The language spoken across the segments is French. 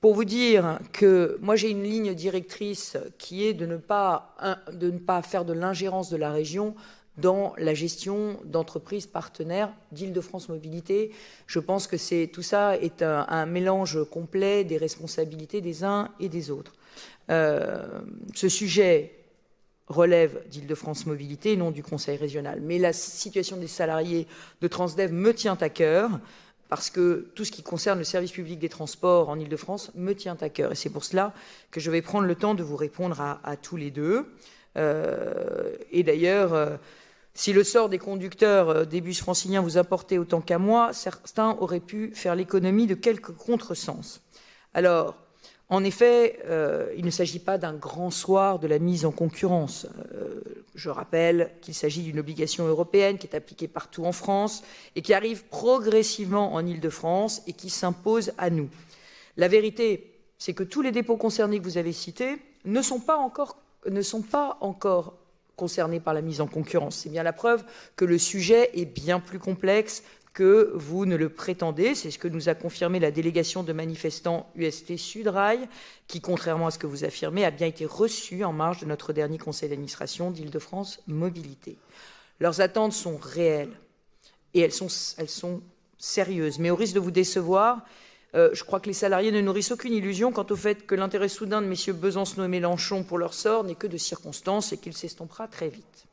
pour vous dire que moi j'ai une ligne directrice qui est de ne pas faire de l'ingérence de la région dans la gestion d'entreprises partenaires d'Île-de-France Mobilité. Je pense que tout ça est un mélange complet des responsabilités des uns et des autres. Ce sujet relève d'Île-de-France Mobilité et non du Conseil régional. Mais la situation des salariés de Transdev me tient à cœur, parce que tout ce qui concerne le service public des transports en Île-de-France me tient à cœur. Et c'est pour cela que je vais prendre le temps de vous répondre à tous les deux. Et d'ailleurs, si le sort des conducteurs des bus franciliens vous importait autant qu'à moi, certains auraient pu faire l'économie de quelques contresens. Alors, en effet, il ne s'agit pas d'un grand soir de la mise en concurrence. Je rappelle qu'il s'agit d'une obligation européenne qui est appliquée partout en France et qui arrive progressivement en Île-de-France et qui s'impose à nous. La vérité, c'est que tous les dépôts concernés que vous avez cités ne sont pas encore concernés par la mise en concurrence. C'est bien la preuve que le sujet est bien plus complexe que vous ne le prétendez. C'est ce que nous a confirmé la délégation de manifestants UST Sudrail, qui, contrairement à ce que vous affirmez, a bien été reçue en marge de notre dernier conseil d'administration d'Île-de-France Mobilité. Leurs attentes sont réelles et elles sont sérieuses. Mais au risque de vous décevoir, je crois que les salariés ne nourrissent aucune illusion quant au fait que l'intérêt soudain de messieurs Besancenot et Mélenchon pour leur sort n'est que de circonstance et qu'il s'estompera très vite.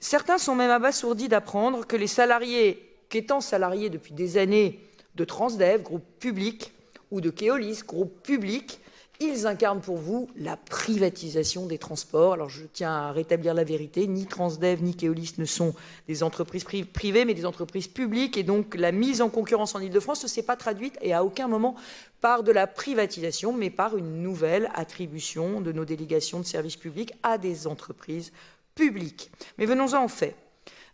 Certains sont même abasourdis d'apprendre que les salariés qu'étant salariés depuis des années de Transdev, groupe public, ou de Keolis, groupe public, ils incarnent pour vous la privatisation des transports. Alors je tiens à rétablir la vérité, ni Transdev ni Keolis ne sont des entreprises privées, mais des entreprises publiques, et donc la mise en concurrence en Île-de-France ne s'est pas traduite, et à aucun moment par de la privatisation, mais par une nouvelle attribution de nos délégations de services publics à des entreprises publiques. Mais venons-en aux faits.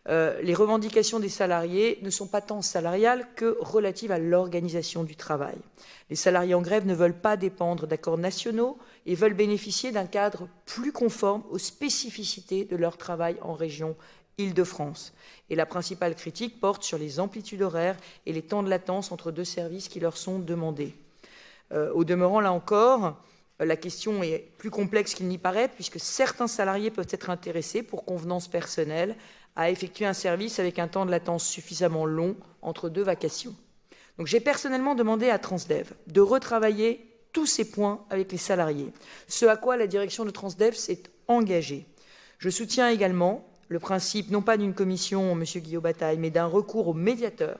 Les revendications des salariés ne sont pas tant salariales que relatives à l'organisation du travail. Les salariés en grève ne veulent pas dépendre d'accords nationaux et veulent bénéficier d'un cadre plus conforme aux spécificités de leur travail en région Île-de-France. Et la principale critique porte sur les amplitudes horaires et les temps de latence entre deux services qui leur sont demandés. Au demeurant, là encore, la question est plus complexe qu'il n'y paraît, puisque certains salariés peuvent être intéressés, pour convenance personnelle, à effectuer un service avec un temps de latence suffisamment long entre deux vacations. Donc j'ai personnellement demandé à Transdev de retravailler tous ces points avec les salariés, ce à quoi la direction de Transdev s'est engagée. Je soutiens également le principe, non pas d'une commission, M. Guillot-Bataille, mais d'un recours au médiateur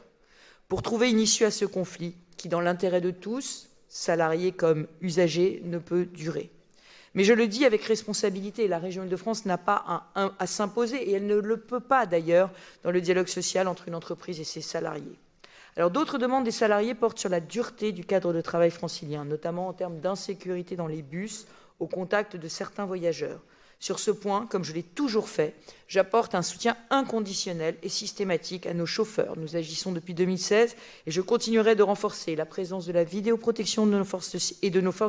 pour trouver une issue à ce conflit qui, dans l'intérêt de tous, salariés comme usagers, ne peut durer. Mais je le dis avec responsabilité, la région Île-de-France n'a pas à s'imposer, et elle ne le peut pas d'ailleurs dans le dialogue social entre une entreprise et ses salariés. Alors d'autres demandes des salariés portent sur la dureté du cadre de travail francilien, notamment en termes d'insécurité dans les bus, au contact de certains voyageurs. Sur ce point, comme je l'ai toujours fait, j'apporte un soutien inconditionnel et systématique à nos chauffeurs. Nous agissons depuis 2016 et je continuerai de renforcer la présence de la vidéoprotection de nos forces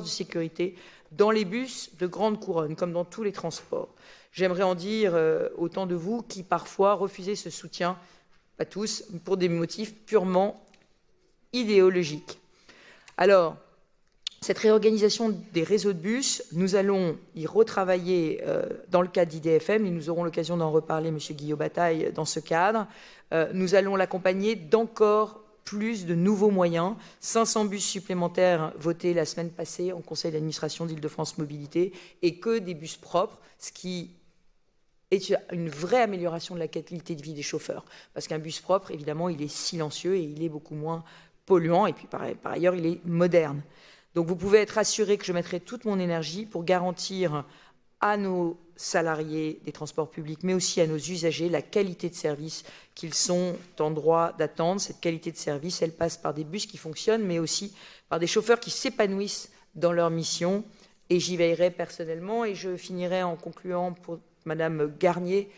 de sécurité dans les bus de grande couronne, comme dans tous les transports. J'aimerais en dire autant de vous qui parfois refusez ce soutien, pas tous, pour des motifs purement idéologiques. Alors, cette réorganisation des réseaux de bus, nous allons y retravailler dans le cadre d'IDFM, et nous aurons l'occasion d'en reparler, M. Guillot-Bataille, dans ce cadre. Nous allons l'accompagner d'encore plus de nouveaux moyens, 500 bus supplémentaires votés la semaine passée en conseil d'administration d'Île-de-France Mobilité, et que des bus propres, ce qui est une vraie amélioration de la qualité de vie des chauffeurs. Parce qu'un bus propre, évidemment, il est silencieux et il est beaucoup moins polluant, et puis par ailleurs, il est moderne. Donc vous pouvez être assuré que je mettrai toute mon énergie pour garantir à nos salariés des transports publics, mais aussi à nos usagers, la qualité de service qu'ils sont en droit d'attendre. Cette qualité de service, elle passe par des bus qui fonctionnent, mais aussi par des chauffeurs qui s'épanouissent dans leur mission. Et j'y veillerai personnellement. Et je finirai en concluant pour Madame Garnier,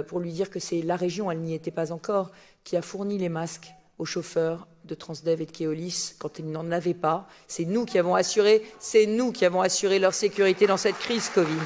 pour lui dire que c'est la région, elle n'y était pas encore, qui a fourni les masques aux chauffeurs de Transdev et de Keolis quand ils n'en avaient pas. C'est nous qui avons assuré leur sécurité dans cette crise Covid.